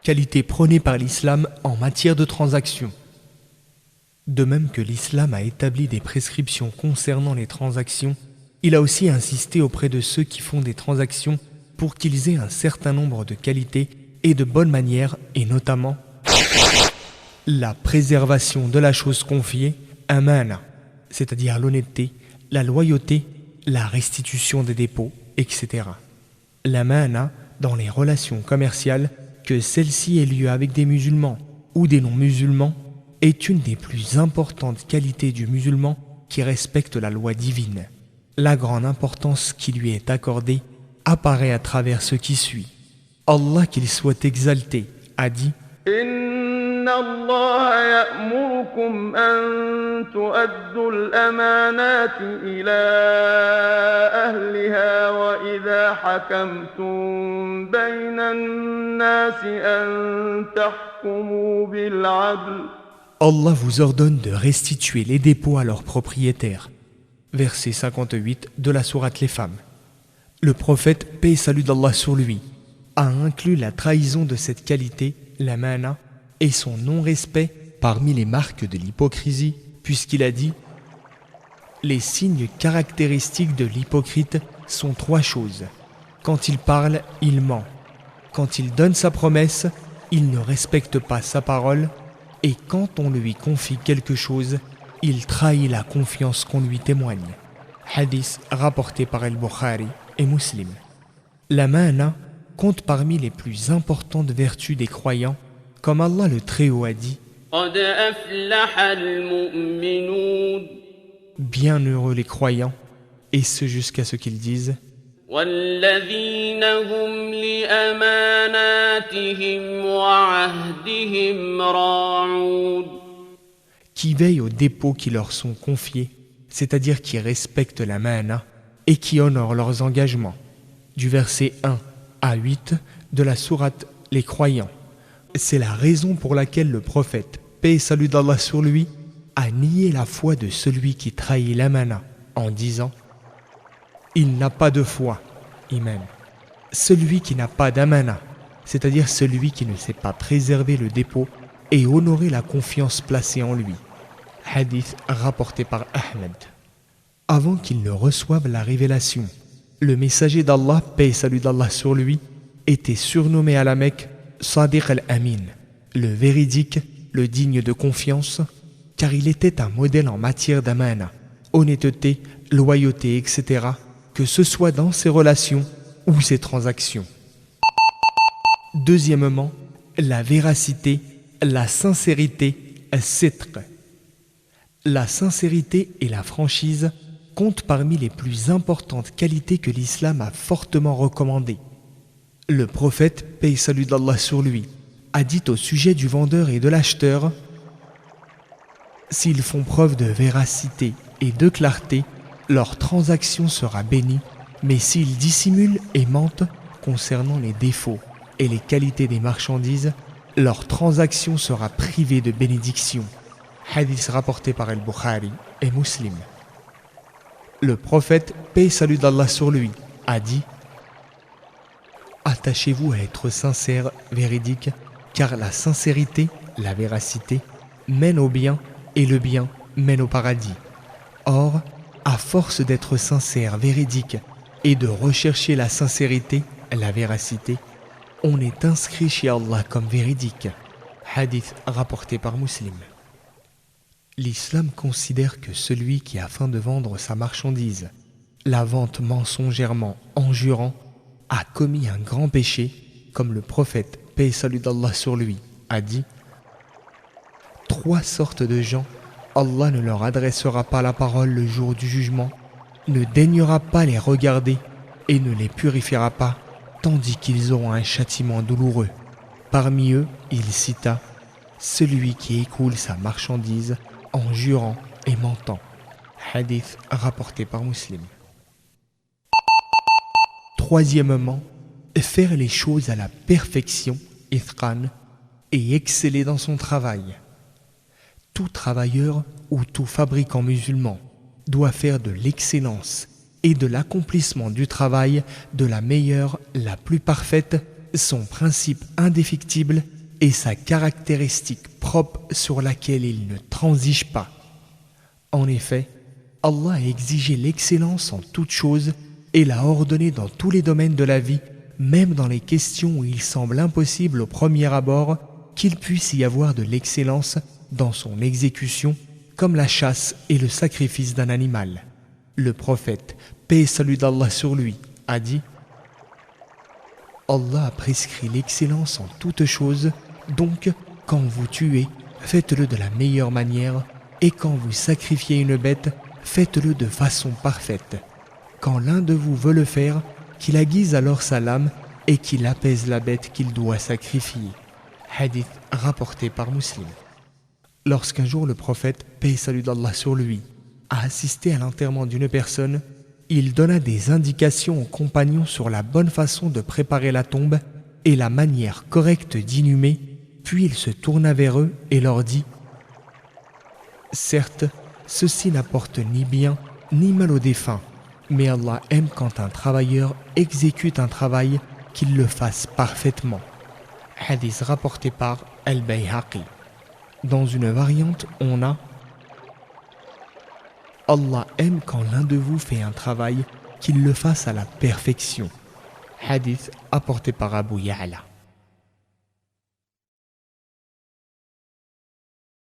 qualité prônée par l'islam en matière de transactions. De même que l'islam a établi des prescriptions concernant les transactions, il a aussi insisté auprès de ceux qui font des transactions pour qu'ils aient un certain nombre de qualités et de bonnes manières, et notamment la préservation de la chose confiée, amana, c'est-à-dire l'honnêteté, la loyauté, la restitution des dépôts, etc. L'amana dans les relations commerciales, que celle-ci ait lieu avec des musulmans ou des non-musulmans, est une des plus importantes qualités du musulman qui respecte la loi divine. La grande importance qui lui est accordée apparaît à travers ce qui suit. Allah, qu'il soit exalté, a dit إن الله يأمركم أن تؤدوا الأمانات إلى أهلها وإذا حكمتم بين الناس أن تحكموا بالعدل. Allah vous ordonne de restituer les dépôts à leurs propriétaires. Verset 58 de la sourate Les Femmes. Le prophète, paix et salut d'Allah sur lui, a inclus la trahison de cette qualité, l'amana, et son non-respect parmi les marques de l'hypocrisie, puisqu'il a dit « Les signes caractéristiques de l'hypocrite sont 3 choses. Quand il parle, il ment. Quand il donne sa promesse, il ne respecte pas sa parole. Et quand on lui confie quelque chose, il trahit la confiance qu'on lui témoigne. » Hadith rapporté par Al-Bukhari et Muslim. L'amana compte parmi les plus importantes vertus des croyants, comme Allah le Très-Haut a dit قد أفلح المؤمنون. Bienheureux les croyants, et ce jusqu'à ce qu'ils disent والذين هم لأماناتهم وعهدهم راعون. qui veillent aux dépôts qui leur sont confiés, c'est-à-dire qui respectent la ma'ana et qui honorent leurs engagements. Du verset 1 à 8 de la sourate Les Croyants. C'est la raison pour laquelle le prophète, paix et salut d'Allah sur lui, a nié la foi de celui qui trahit l'amana en disant « Il n'a pas de foi, Iman. Celui qui n'a pas d'amana, c'est-à-dire celui qui ne sait pas préserver le dépôt et honorer la confiance placée en lui. » Hadith rapporté par Ahmed. Avant qu'il ne reçoive la révélation, le messager d'Allah, paix et salut d'Allah sur lui, était surnommé à la Mecque Sadiq al-Amin, le véridique, le digne de confiance, car il était un modèle en matière d'amana, honnêteté, loyauté, etc., que ce soit dans ses relations ou ses transactions. Deuxièmement, la véracité, la sincérité, as-sidq. La sincérité et la franchise comptent parmi les plus importantes qualités que l'islam a fortement recommandées. Le prophète, paix et salut d'Allah sur lui, a dit au sujet du vendeur et de l'acheteur « S'ils font preuve de véracité et de clarté, leur transaction sera bénie, mais s'ils dissimulent et mentent concernant les défauts et les qualités des marchandises, leur transaction sera privée de bénédiction. » Hadith rapporté par Al-Bukhari et Muslim. Le prophète, paix et salut d'Allah sur lui, a dit « Attachez-vous à être sincère, véridique, car la sincérité, la véracité, mène au bien et le bien mène au paradis. Or, à force d'être sincère, véridique et de rechercher la sincérité, la véracité, on est inscrit chez Allah comme véridique. » Hadith rapporté par Muslim. L'islam considère que celui qui, afin de vendre sa marchandise, la vente mensongèrement en jurant, a commis un grand péché, comme le prophète, paix et salut d'Allah sur lui, a dit « 3 sortes de gens, Allah ne leur adressera pas la parole le jour du jugement, ne daignera pas les regarder et ne les purifiera pas, tandis qu'ils auront un châtiment douloureux. Parmi eux, il cita celui qui écoule sa marchandise en jurant et mentant. » Hadith rapporté par Muslim. Troisièmement, faire les choses à la perfection, ithqan, et exceller dans son travail. Tout travailleur ou tout fabricant musulman doit faire de l'excellence et de l'accomplissement du travail de la meilleure, la plus parfaite, son principe indéfectible est sa caractéristique propre sur laquelle il ne transige pas. En effet, Allah a exigé l'excellence en toutes choses et l'a ordonné dans tous les domaines de la vie, même dans les questions où il semble impossible au premier abord qu'il puisse y avoir de l'excellence dans son exécution, comme la chasse et le sacrifice d'un animal. Le prophète, paix et salut d'Allah sur lui, a dit « Allah a prescrit l'excellence en toutes choses, donc quand vous tuez, faites-le de la meilleure manière, et quand vous sacrifiez une bête, faites-le de façon parfaite. Quand l'un de vous veut le faire, qu'il aiguise alors sa lame et qu'il apaise la bête qu'il doit sacrifier. » Hadith rapporté par Muslim. Lorsqu'un jour le prophète, paix et salut d'Allah sur lui, a assisté à l'enterrement d'une personne, il donna des indications aux compagnons sur la bonne façon de préparer la tombe et la manière correcte d'inhumer, puis il se tourna vers eux et leur dit « Certes, ceci n'apporte ni bien ni mal au défunt, mais Allah aime quand un travailleur exécute un travail qu'il le fasse parfaitement. » Hadith rapporté par Al-Bayhaqi. Dans une variante, on a « Allah aime quand l'un de vous fait un travail qu'il le fasse à la perfection. » Hadith apporté par Abu Ya'la.